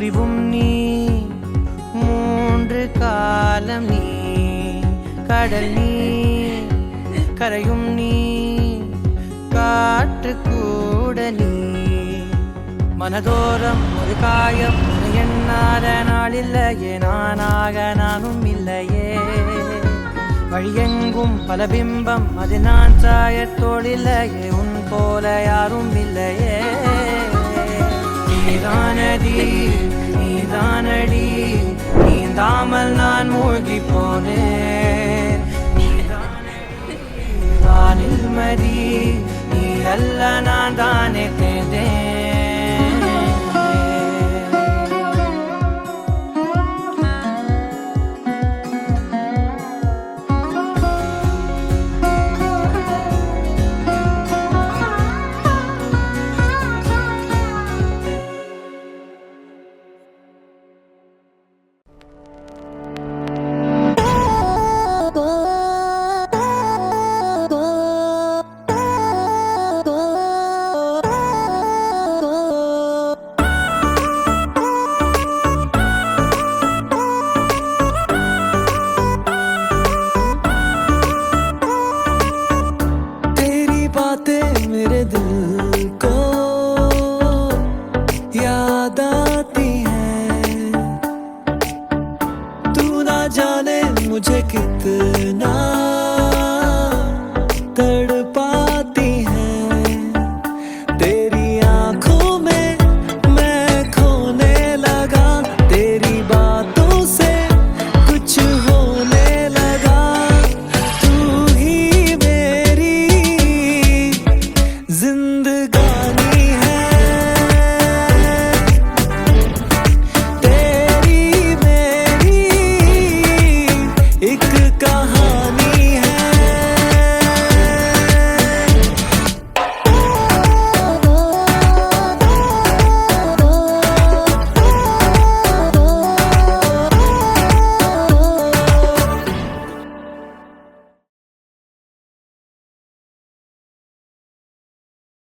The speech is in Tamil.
முடிவும் நீ மூன்று காலம் நீ கடல் நீ கரையும் நீ காற்று கூட நீ மனதோரம் ஒரு காயம் எண்ணாத நாள் இல்லையே நானாக நானும் இல்லையே வழியெங்கும் பல பிம்பம் அது நான் சாயத்தோடில்லையே உன் போல யாரும் இல்லையே நீதானடி நீதானடி நீந்தாமல் நான் மூழ்கி போனேன் நீதானில் மதி நீ அல்ல நான் தானே தேர்ந்தேன்